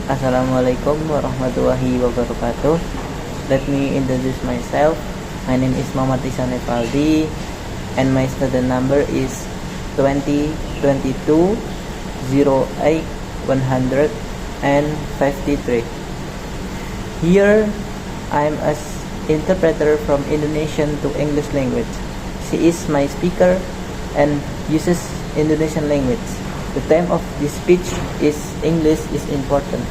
Assalamualaikum warahmatullahi wabarakatuh. Let me introduce myself. My name is Muhammad Ihsan Evaldi and my student number is 2022 08 153. Here I am as interpreter from Indonesian to English language. She is my speaker and uses Indonesian language. The theme of this speech is English is important.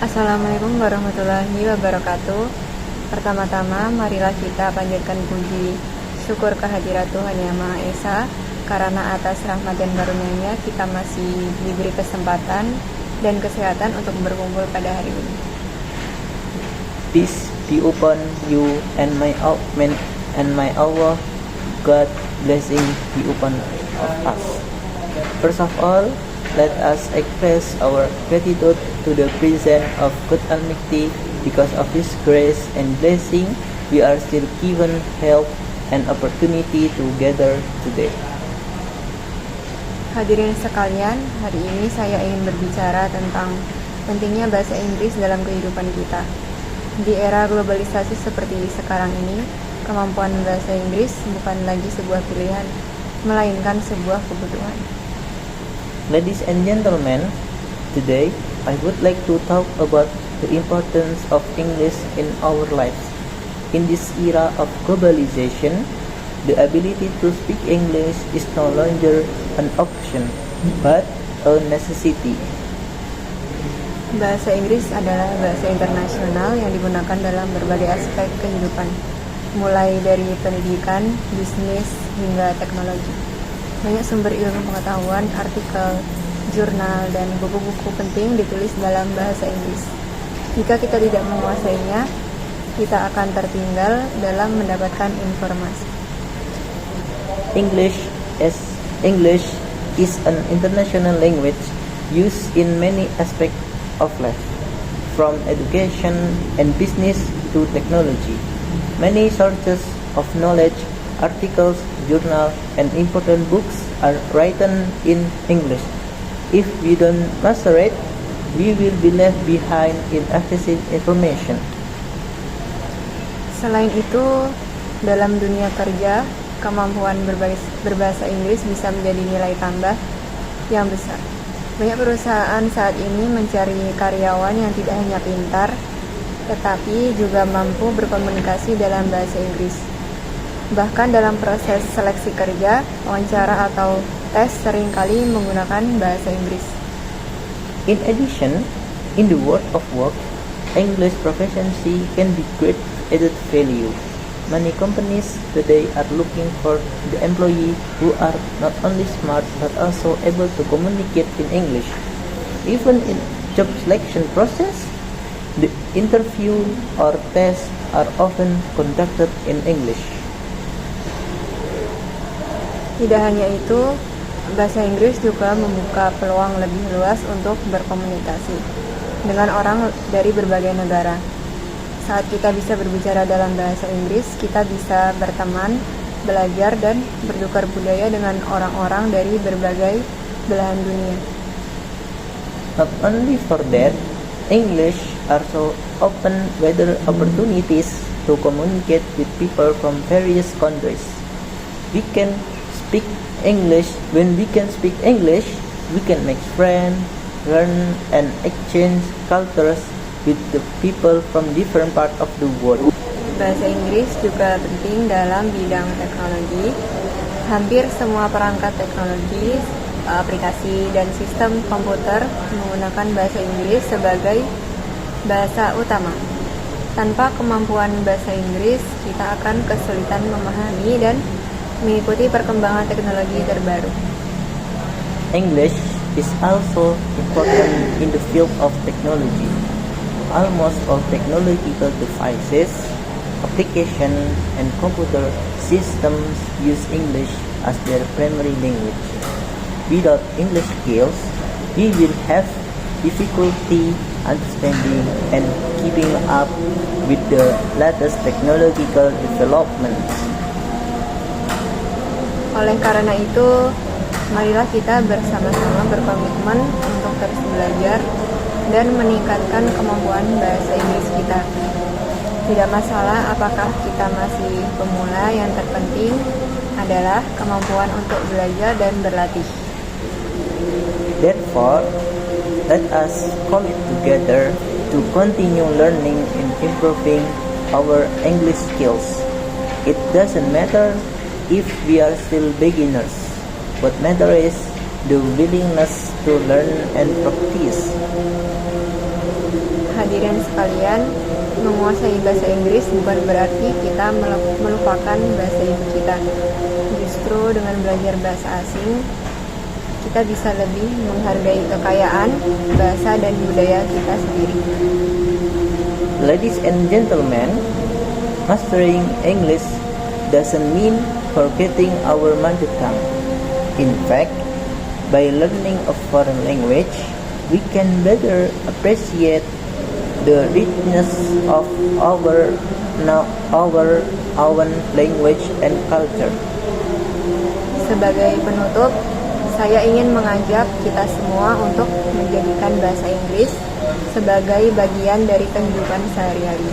Assalamualaikum warahmatullahi wabarakatuh. Pertama-tama marilah kita panjatkan puji syukur kehadirat Tuhan Yang Maha Esa, karena atas rahmat dan karunia-Nya kita masih diberi kesempatan dan kesehatan untuk berkumpul pada hari ini. Peace be upon you and my Allah, God blessing be upon us. First of all, let us express our gratitude to the presence of God Almighty. Because of His grace and blessing, we are still given help and opportunity to gather today. Hadirin sekalian, hari ini saya ingin berbicara tentang pentingnya bahasa Inggris dalam kehidupan kita. Di era globalisasi seperti sekarang ini, kemampuan bahasa Inggris bukan lagi sebuah pilihan, melainkan sebuah kebutuhan. Ladies and gentlemen, today I would like to talk about the importance of English in our lives. In this era of globalization, the ability to speak English is no longer an option, but a necessity. Bahasa Inggris adalah bahasa internasional yang digunakan dalam berbagai aspek kehidupan, mulai dari pendidikan, bisnis, hingga teknologi. Banyak sumber ilmu pengetahuan, artikel, jurnal, dan buku-buku penting ditulis dalam bahasa Inggris. Jika kita tidak menguasainya, kita akan tertinggal dalam mendapatkan informasi. English is an international language used in many aspects of life, from education and business to technology. Many sources of knowledge, articles, journals, and important books are written in English. If we don't master it, we will be left behind in accessing information. Selain itu, dalam dunia kerja, kemampuan berbahasa Inggris bisa menjadi nilai tambah yang besar. Banyak perusahaan saat ini mencari karyawan yang tidak hanya pintar, tetapi juga mampu berkomunikasi dalam bahasa Inggris. Bahkan dalam proses seleksi kerja, wawancara atau tes seringkali menggunakan bahasa Inggris. In addition, in the world of work, English proficiency can be great added value. Many companies today are looking for the employee who are not only smart but also able to communicate in English. Even in job selection process, the interview or test are often conducted in English. Tidak hanya itu, bahasa Inggris juga membuka peluang lebih luas untuk berkomunikasi dengan orang dari berbagai negara. Saat kita bisa berbicara dalam bahasa Inggris, kita bisa berteman, belajar, dan bertukar budaya dengan orang-orang dari berbagai belahan dunia. Not only for that, English also open wider opportunities to communicate with people from various countries. We can speak English. When we can speak English, we can make friends, learn, and exchange cultures with the people from different parts of the world. Bahasa Inggris juga penting dalam bidang teknologi. Hampir semua perangkat teknologi, aplikasi, dan sistem komputer menggunakan bahasa Inggris sebagai bahasa utama. Tanpa kemampuan bahasa Inggris, kita akan kesulitan memahami dan mengikuti perkembangan teknologi terbaru. English is also important in the field of technology. Almost all technological devices, applications, and computer systems use English as their primary language. Without English skills, we will have difficulty understanding and keeping up with the latest technological developments. Oleh karena itu, Marilah kita bersama-sama berkomitmen untuk terus belajar dan meningkatkan kemampuan bahasa Inggris kita. Tidak masalah apakah kita masih pemula, yang terpenting adalah kemampuan untuk belajar dan berlatih. Therefore, let us commit together to continue learning and improving our English skills. It doesn't matter if we are still beginners. What matters is the willingness to learn and practice. Hadirin sekalian, menguasai bahasa Inggris bukan berarti kita melupakan bahasa ibu kita. Justru dengan belajar bahasa asing, kita bisa lebih menghargai kekayaan bahasa dan budaya kita sendiri. Ladies and gentlemen, mastering English doesn't mean forgetting our mother tongue. In fact, by learning a foreign language, we can better appreciate the richness of our own language and culture. Sebagai penutup, saya ingin mengajak kita semua untuk menjadikan bahasa Inggris sebagai bagian dari kehidupan sehari-hari.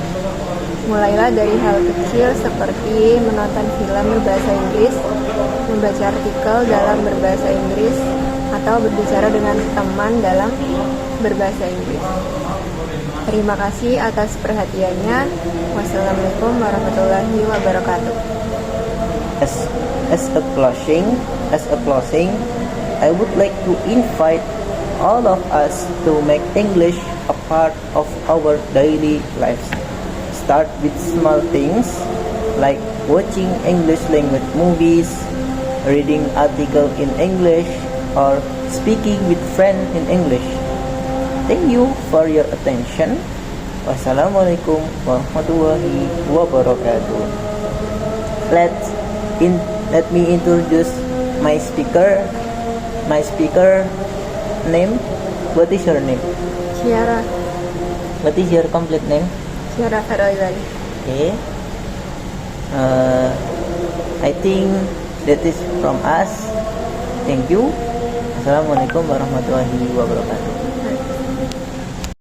Mulailah dari hal kecil seperti menonton film berbahasa Inggris, membaca artikel dalam berbahasa Inggris, atau berbicara dengan teman dalam berbahasa Inggris. Terima kasih atas perhatiannya. Wassalamualaikum warahmatullahi wabarakatuh. As a closing, I would like to invite all of us to make English a part of our daily lives. Start with small things like watching English language movies, reading articles in English, or speaking with friends in English. Thank you for your attention. Wassalamualaikum warahmatullahi wabarakatuh. Let me introduce my speaker. My speaker name. What is your name? Ciara. What is your complete name? Ciara Faroizali. Okay. I think that is from us. Thank you. Assalamualaikum warahmatullahi wabarakatuh.